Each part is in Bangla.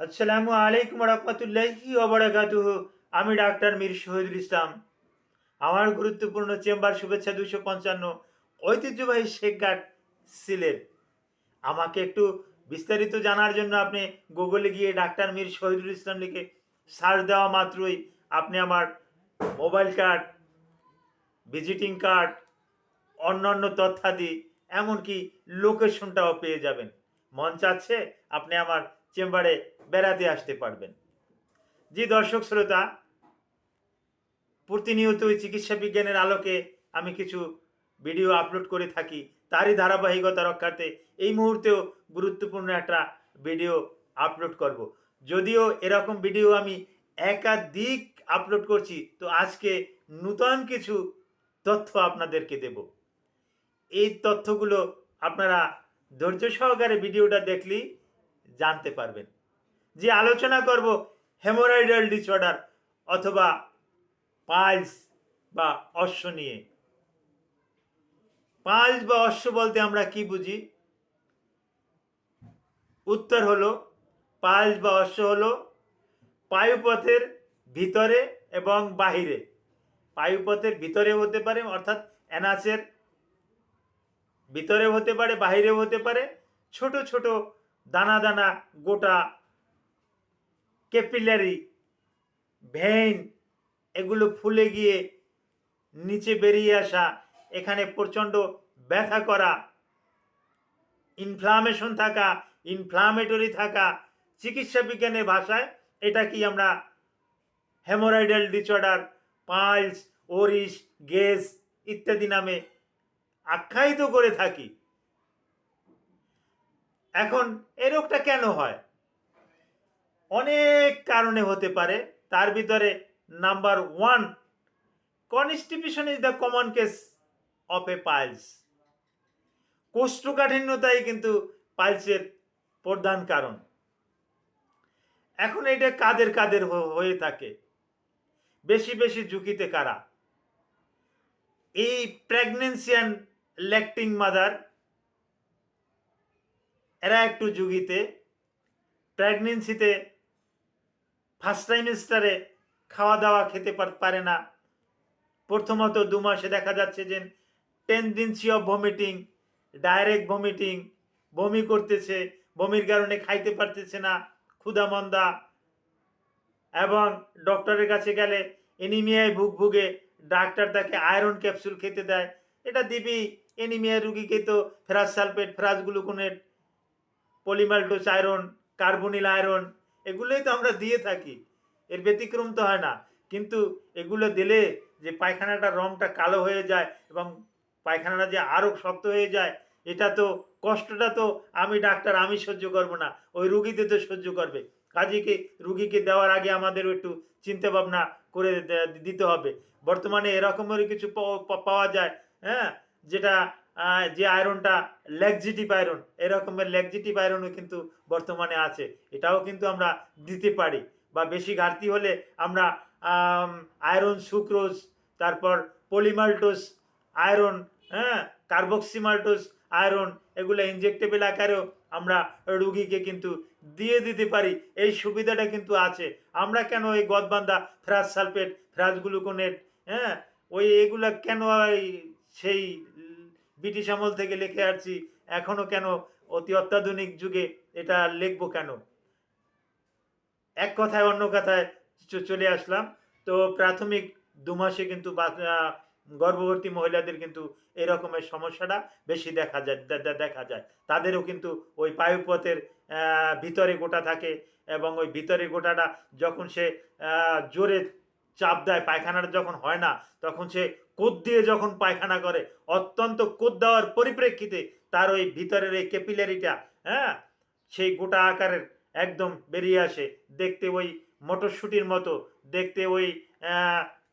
আসসালামু আলাইকুম রহমতুল্লাহি ওবারাকাতুহু। আমি ডাক্তার মীর শহীদুল ইসলাম। আমার গুরুত্বপূর্ণ চেম্বার শুভেচ্ছা 255 ঐতিহ্যবাহী শেখঘাট সিলেট। আমাকে একটু বিস্তারিত জানার জন্য আপনি গুগলে গিয়ে ডাক্তার মীর শহীদুল ইসলাম লিখে সার্চ দেওয়া মাত্রই আপনি আমার মোবাইল কার্ড, ভিজিটিং কার্ড, অন্যান্য তথ্যাদি এমনকি লোকেশনটাও পেয়ে যাবেন। মন চাচ্ছে আপনি আমার চেম্বারে বেড়াতে আসতে পারবেন। জি দর্শক শ্রোতা, প্রতিনিয়তই চিকিৎসা বিজ্ঞানের আলোকে আমি কিছু ভিডিও আপলোড করে থাকি। তারই ধারাবাহিকতা রক্ষার্থে এই মুহূর্তেও গুরুত্বপূর্ণ একটা ভিডিও আপলোড করব। যদিও এরকম ভিডিও আমি একাধিক আপলোড করছি, তো আজকে নূতন কিছু তথ্য আপনাদেরকে দেব। এই তথ্যগুলো আপনারা ধৈর্য সহকারে ভিডিওটা দেখলেই জানতে পারবেন। যে আলোচনা করব হেমোরয়েডাল ডিসঅর্ডার অথবা পাইলস বা অশ্ব নিয়ে। পাইলস বা অশ্ব বলতে আমরা কি বুঝি? উত্তর হলো, পাইলস বা অশ্ব হলো পায়ুপথের ভিতরে এবং বাহিরে। পায়ুপথের ভিতরে হতে পারে, অর্থাৎ অ্যানাসের ভিতরেও হতে পারে, বাহিরেও হতে পারে। ছোট ছোট দানা দানা গোটা ক্যাপিলারি ভেইন, এগুলো ফুলে গিয়ে নিচে বেরিয়ে আসা, এখানে প্রচণ্ড ব্যথা করা, ইনফ্লামেশন থাকা, ইনফ্লামেটরি থাকা, চিকিৎসা বিজ্ঞানের ভাষায় এটা কি আমরা haemorrhoidal disorder, piles, Oris, gauge ইত্যাদি নামে আখ্যায়িত করে থাকি। এখন এই রোগটা কেন হয়? অনেক কারণে হতে পারে। তার ভিতরে number 1, constipation is the common case of a piles. কোষ্ঠকাঠিন্যতাই কিন্তু পাইলসের প্রধান কারণ। এখন এটা কাদের কাদের হয়ে থাকে? বেশি বেশি ঝুঁকিতে কারা? এই প্রেগনেন্সি অ্যান্ড ল্যাকটিং মাদার, এরা একটু ঝুঁকিতে। প্রেগনেন্সিতে ফার্স্ট ট্রাইমেস্টারে খাওয়া দাওয়া খেতে পারে না। প্রথমত 2 মাসে দেখা যাচ্ছে যে tendency of vomiting, direct vomiting, বমি করতেছে, বমির কারণে খাইতে পারতেছে না, ক্ষুধামন্দা, এবং ডক্টরের কাছে গেলে এনিমিয়ায় ভুগে ডাক্তার তাকে আয়রন ক্যাপসুল খেতে দেয়। এটা দিবি এনিমিয়া রুগীকে তো ferrous sulphate, ferrous gluconate, পলিমাল্টোস iron, carbonyl iron, এগুলোই তো আমরা দিয়ে থাকি। এর ব্যতিক্রম তো হয় না। কিন্তু এগুলো দিলে যে পায়খানাটার রঙটা কালো হয়ে যায় এবং পায়খানাটা যে আরও শক্ত হয়ে যায়, এটা তো কষ্টটা তো আমি ডাক্তার আমি সহ্য করব না, ওই রুগীতে তো সহ্য করবে। কাজীকে রুগীকে দেওয়ার আগে আমাদেরও একটু চিন্তা ভাবনা করে দিতে হবে। বর্তমানে এরকমেরই কিছু পাওয়া যায়, হ্যাঁ, যেটা যে আয়রনটা ল্যাক্সিটিভ আয়রন, এরকমের ল্যাক্সিটিভ আয়রনও কিন্তু বর্তমানে আছে। এটাও কিন্তু আমরা দিতে পারি। বা বেশি ঘাটতি হলে আমরা আয়রন সুক্রোজ, তারপর পলিমাল্টোস আয়রন, হ্যাঁ, কার্বক্সিমাল্টোস আয়রন, এগুলো ইনজেক্টেবল আকারেও আমরা রুগীকে কিন্তু দিয়ে দিতে পারি। এই সুবিধাটা কিন্তু আছে। আমরা কেন এই গদবান্ধা ফেরাস সালফেট, ফেরাস গ্লুকোনেট, হ্যাঁ, ওই এগুলা কেন সেই ব্রিটিশ আমল থেকে লিখে আসছি, এখনও কেন অতি অত্যাধুনিক যুগে এটা লিখবো কেন? এক কথায় অন্য কথায় চলে আসলাম। তো প্রাথমিক 2 মাসে কিন্তু গর্ভবতী মহিলাদের কিন্তু এই রকমের সমস্যাটা বেশি দেখা যায়। তাদেরও কিন্তু ওই পায়ুপথের ভিতরে গোটা থাকে, এবং ওই ভিতরে গোটাটা যখন সে জোরে চাপ দেয়, পায়খানাটা যখন হয় না, তখন সে কোদ দিয়ে যখন পায়খানা করে, অত্যন্ত কোদ দেওয়ার পরিপ্রেক্ষিতে তার ওই ভিতরের এই ক্যাপিলারিটা, হ্যাঁ, সেই গোটা আকারের একদম বেরিয়ে আসে। দেখতে ওই মটরশুঁটির মতো দেখতে। ওই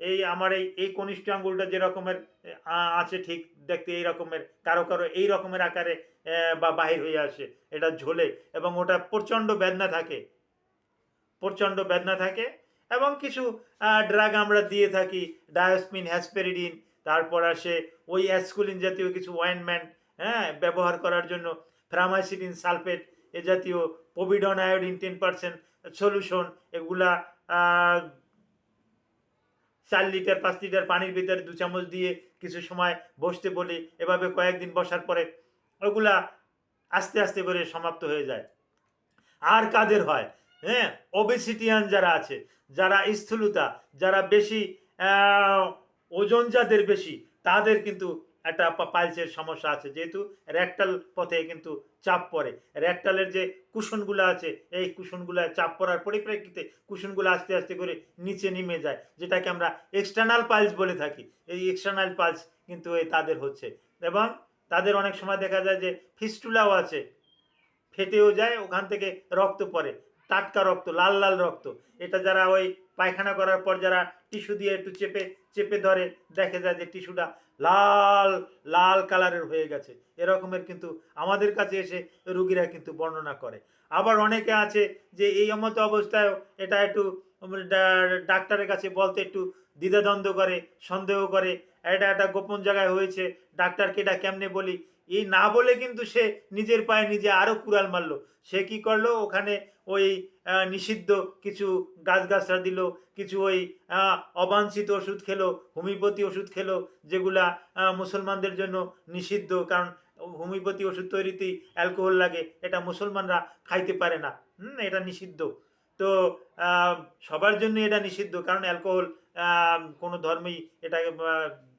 এই আমার এই কনিষ্ঠ আঙ্গুলটা যে রকমের আছে, ঠিক দেখতে এই রকমের, কারো কারো এই রকমের আকারে বা বাহির হয়ে আসে, এটা ঝোলে, এবং ওটা প্রচণ্ড বেদনা থাকে, প্রচণ্ড বেদনা থাকে। এবং কিছু ড্রাগ আমরা দিয়ে থাকি, ডায়োসমিন, হ্যাসপেরিডিন, তারপর আসে ওই অ্যাসকুলিন জাতীয় কিছু অয়েনমেন্ট, হ্যাঁ, ব্যবহার করার জন্য ফ্রামাইসিডিন সালফেট এ জাতীয়, পভিডন আয়োডিন 10%, সলিউশন এগুলা 4 লিটার 5 লিটার পানির ভিতরে 2 চামচ দিয়ে কিছু সময় বসতে বলি, এভাবে কয়েকদিন বসার পরে ওগুলা আস্তে আস্তে করে সমাপ্ত হয়ে যায়। আর কাদের হয়, হ্যাঁ, ওবেসিটিয়ান যারা আছে, যারা স্থূলতা, যারা বেশি ওজন যাদের বেশি, তাদের কিন্তু একটা পাইলসের সমস্যা আছে, যেহেতু রেকটাল পথে কিন্তু চাপ পড়ে। রেকটালের যে কুশনগুলো আছে, এই কুশনগুলো চাপ পড়ার পরিপ্রেক্ষিতে কুশনগুলো আস্তে আস্তে করে নিচে নেমে যায়, যেটাকে আমরা এক্সটার্নাল পাইলস বলে থাকি। এই এক্সটার্নাল পাইলস কিন্তু এই তাদের হচ্ছে, এবং তাদের অনেক সময় দেখা যায় যে ফিস্টুলাও আছে, ফেটেও যায়, ওখান থেকে রক্ত পড়ে, টাটকা রক্ত, লাল লাল রক্ত। এটা যারা ওই পায়খানা করার পর যারা টিস্যু দিয়ে একটু চেপে চেপে ধরে, দেখে যায় যে টিস্যুটা লাল লাল কালারের হয়ে গেছে। এরকমের কিন্তু আমাদের কাছে এসে রুগীরা কিন্তু বর্ণনা করে। আবার অনেকে আছে যে এই মতো অবস্থায় এটা একটু ডাক্তারের কাছে বলতে একটু দ্বিধাদ্বন্দ্ব করে, সন্দেহ করে, এটা একটা গোপন জায়গায় হয়েছে, ডাক্তারকে এটা কেমনে বলি। এই না বলে কিন্তু সে নিজের পায়ে নিজে আরও কুড়াল মারলো। সে কি করলো, ওখানে ওই নিষিদ্ধ কিছু গাছগাছরা দিল, কিছু ওই অবাঞ্ছিত ওষুধ খেলো, হোমিওপ্যাথি ওষুধ খেলো, যেগুলা মুসলমানদের জন্য নিষিদ্ধ, কারণ হোমিওপ্যাথি ওষুধ তৈরিতেই অ্যালকোহল লাগে, এটা মুসলমানরা খাইতে পারে না, এটা নিষিদ্ধ। তো সবার জন্য এটা নিষিদ্ধ, কারণ অ্যালকোহল কোনো ধর্মেই এটাকে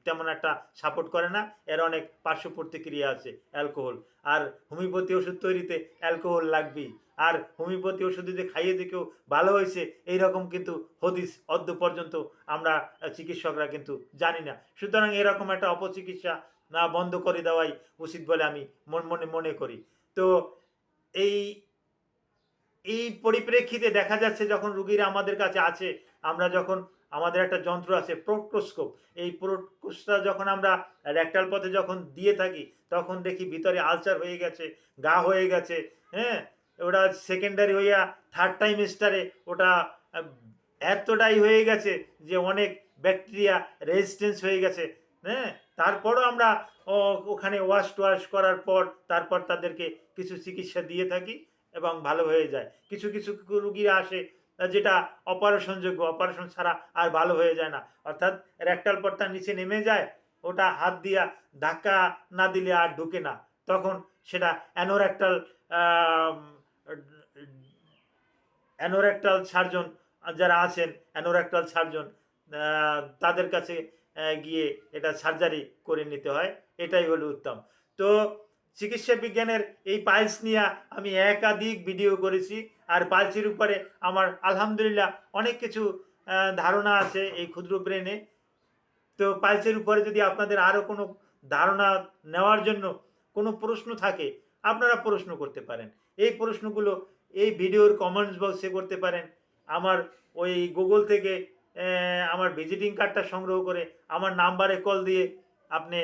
তেমন একটা সাপোর্ট করে না, এর অনেক পার্শ্ব প্রতিক্রিয়া আছে অ্যালকোহল। আর হোমিওপ্যাথি ওষুধ তৈরিতে অ্যালকোহল লাগবেই। আর হোমিওপ্যাথি ওষুধ যদি খাইয়ে যে কেউ ভালো হয়েছে, এইরকম কিন্তু হদিস অদ্য পর্যন্ত আমরা চিকিৎসকরা কিন্তু জানি না। সুতরাং এরকম একটা অপচিকিৎসা না বন্ধ করে দেওয়াই উচিত বলে আমি মনে করি। তো এই এই পরিপ্রেক্ষিতে দেখা যাচ্ছে, যখন রুগীরা আমাদের কাছে আছে, আমরা যখন আমাদের একটা যন্ত্র আছে প্রোক্টোস্কোপ, এই প্রোক্টোস্কোপটা যখন আমরা রেকটাল পথে যখন দিয়ে থাকি, তখন দেখি ভিতরে আলসার হয়ে গেছে, গা হয়ে গেছে, হ্যাঁ, ওটা সেকেন্ডারি হইয়া থার্ড টাইমেস্টারে ওটা এতটাই হয়ে গেছে যে অনেক ব্যাকটেরিয়া রেজিস্ট্যান্স হয়ে গেছে, হ্যাঁ। তারপরও আমরা ওখানে ওয়াশ করার পর তারপর তাদেরকে কিছু চিকিৎসা দিয়ে থাকি এবং ভালো হয়ে যায়। কিছু কিছু রুগীরা আসে যেটা অপারেশনযোগ্য, অপারেশন ছাড়া আর ভালো হয়ে যায় না, অর্থাৎ রেকটাল পথটা নিচে নেমে যায়, ওটা হাত দিয়া ধাক্কা না দিলে আর ঢুকে না, তখন সেটা অ্যানোরেক্টাল অ্যানোরেক্টাল সার্জন যারা আছেন, অ্যানোরেক্টাল সার্জন, তাদের কাছে গিয়ে এটা সার্জারি করে নিতে হয়, এটাই হলো উত্তম। তো চিকিৎসা বিজ্ঞানের এই পাইলস নিয়ে আমি একাধিক ভিডিও করেছি, আর পাইলসের উপরে আমার আলহামদুলিল্লাহ অনেক কিছু ধারণা আছে এই ক্ষুদ্র ব্রেনে। তো পাইলসের উপরে যদি আপনাদের আরও কোনো ধারণা নেওয়ার জন্য কোনো প্রশ্ন থাকে, আপনারা প্রশ্ন করতে পারেন। এই প্রশ্নগুলো এই ভিডিওর কমেন্টস বক্সে করতে পারেন। আমার ওই গুগল থেকে আমার ভিজিটিং কার্ডটা সংগ্রহ করে আমার নাম্বারে কল দিয়ে আপনি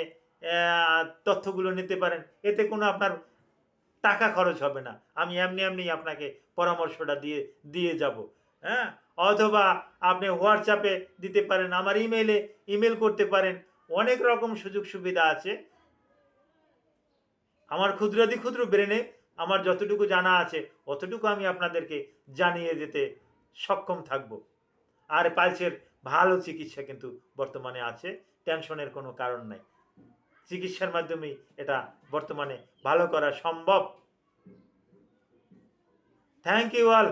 তথ্যগুলো নিতে পারেন। এতে কোনো আপনার টাকা খরচ হবে না, আমি এমনি আপনাকে পরামর্শটা দিয়ে যাব, হ্যাঁ। অথবা আপনি হোয়াটসঅ্যাপে দিতে পারেন, আমার ইমেল করতে পারেন, অনেক রকম সুযোগ সুবিধা আছে। আমার ক্ষুদ্রাতি ক্ষুদ্র ব্রেনে আমার যতটুকু জানা আছে অতটুকু আমি আপনাদেরকে জানিয়ে যেতে সক্ষম থাকব। আর পাইলসের ভালো চিকিৎসা কিন্তু বর্তমানে আছে, টেনশনের কোনো কারণ নাই, চিকিৎসার মাধ্যমেই এটা বর্তমানে ভালো করা সম্ভব। Thank you all.